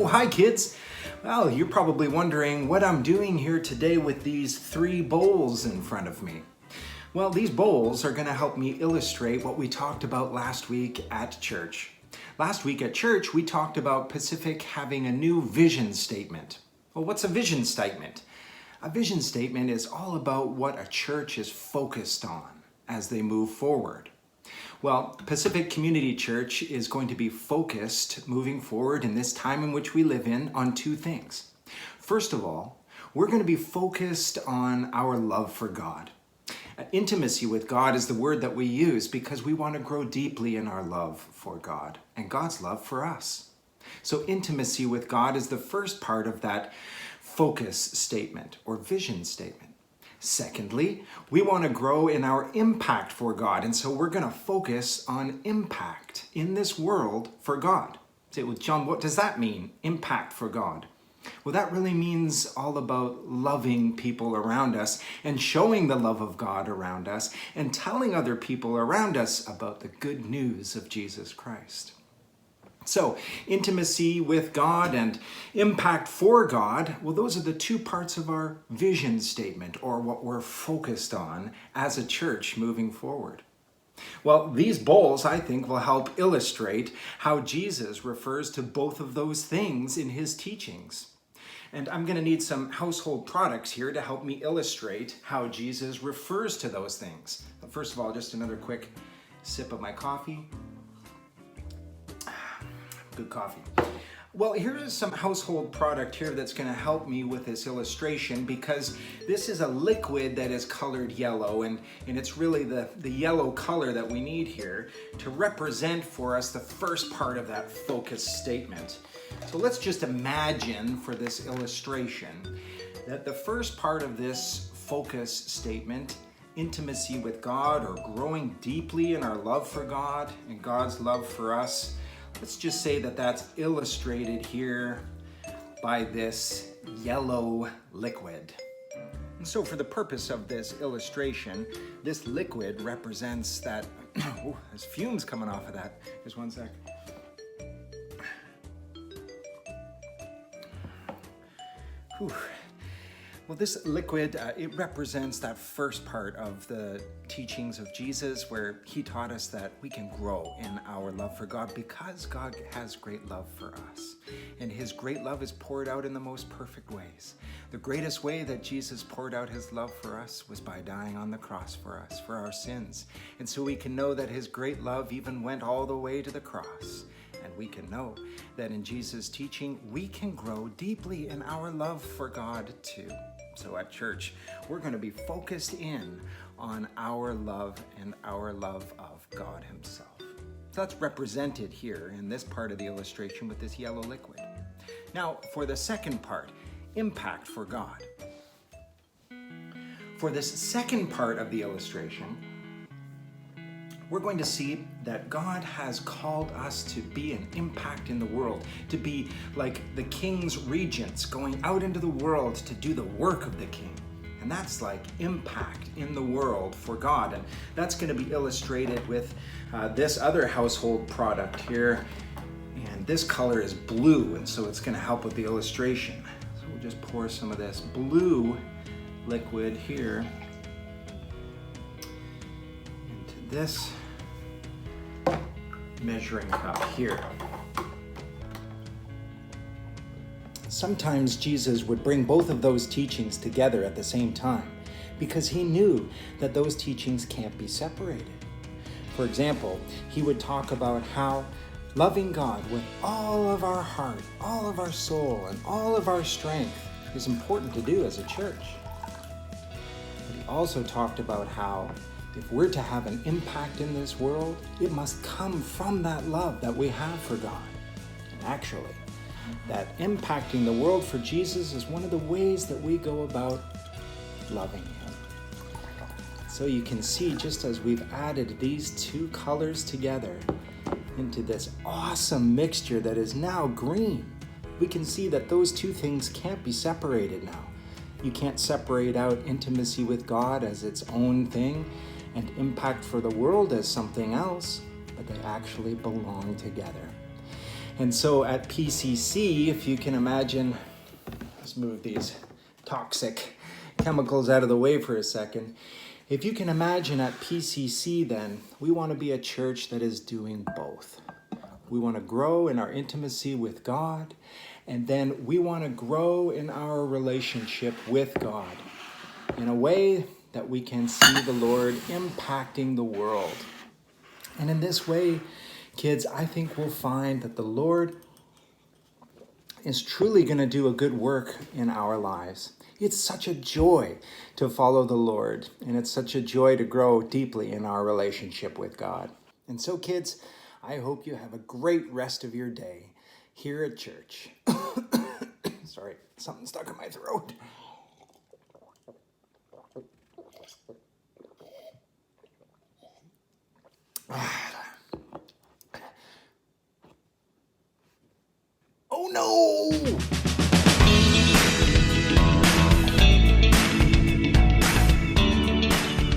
hi kids. Well, you're probably wondering what I'm doing here today with these 3 bowls in front of me. Well, these bowls are going to help me illustrate what we talked about last week at church. Last week at church, we talked about Pacific having a new vision statement. Well, what's a vision statement? A vision statement is all about what a church is focused on as they move forward. Well, Pacific Community Church is going to be focused moving forward in this time in which we live in on 2 things. First of all, we're going to be focused on our love for God. Intimacy with God is the word that we use because we want to grow deeply in our love for God and God's love for us. So intimacy with God is the first part of that focus statement or vision statement. Secondly, we want to grow in our impact for God, and so we're going to focus on impact in this world for God. Say, well, John, what does that mean, impact for God? Well, that really means all about loving people around us and showing the love of God around us and telling other people around us about the good news of Jesus Christ. So, intimacy with God and impact for God, well, those are the 2 parts of our vision statement, or what we're focused on as a church moving forward. Well, these bowls, I think, will help illustrate how Jesus refers to both of those things in his teachings. And I'm going to need some household products here to help me illustrate how Jesus refers to those things. But first of all, just another quick sip of my coffee. Good coffee. Well, here's some household product here that's going to help me with this illustration, because this is a liquid that is colored yellow, and it's really the yellow color that we need here to represent for us the first part of that focus statement. So let's just imagine for this illustration that the first part of this focus statement, intimacy with God or growing deeply in our love for God and God's love for us, let's just say that that's illustrated here by this yellow liquid. And so for the purpose of this illustration, this liquid represents that, oh, there's fumes coming off of that. Just one sec. Whew. Well, this liquid, it represents that first part of the teachings of Jesus, where he taught us that we can grow in our love for God because God has great love for us. And his great love is poured out in the most perfect ways. The greatest way that Jesus poured out his love for us was by dying on the cross for us, for our sins. And so we can know that his great love even went all the way to the cross. And we can know that in Jesus' teaching, we can grow deeply in our love for God too. So at church, we're going to be focused in on our love and our love of God himself. So that's represented here in this part of the illustration with this yellow liquid. Now, for the second part, impact for God. For this second part of the illustration, we're going to see that God has called us to be an impact in the world, to be like the king's regents going out into the world to do the work of the king. And that's like impact in the world for God. And that's going to be illustrated with this other household product here. And this color is blue, and so it's going to help with the illustration. So we'll just pour some of this blue liquid here into this measuring cup here. Sometimes Jesus would bring both of those teachings together at the same time because he knew that those teachings can't be separated. For example, he would talk about how loving God with all of our heart, all of our soul, and all of our strength is important to do as a church. But he also talked about how if we're to have an impact in this world, it must come from that love that we have for God. And actually, that impacting the world for Jesus is one of the ways that we go about loving him. So you can see, just as we've added these 2 colors together into this awesome mixture that is now green, we can see that those 2 things can't be separated now. You can't separate out intimacy with God as its own thing and impact for the world as something else, but they actually belong together. And so at PCC, if you can imagine, let's move these toxic chemicals out of the way for a second. If you can imagine at PCC, then we want to be a church that is doing both. We want to grow in our intimacy with God, and then we want to grow in our relationship with God in a way that we can see the Lord impacting the world. And in this way, kids, I think we'll find that the Lord is truly going to do a good work in our lives. It's such a joy to follow the Lord, and it's such a joy to grow deeply in our relationship with God. And so, kids, I hope you have a great rest of your day here at church. Sorry, something stuck in my throat. Oh no!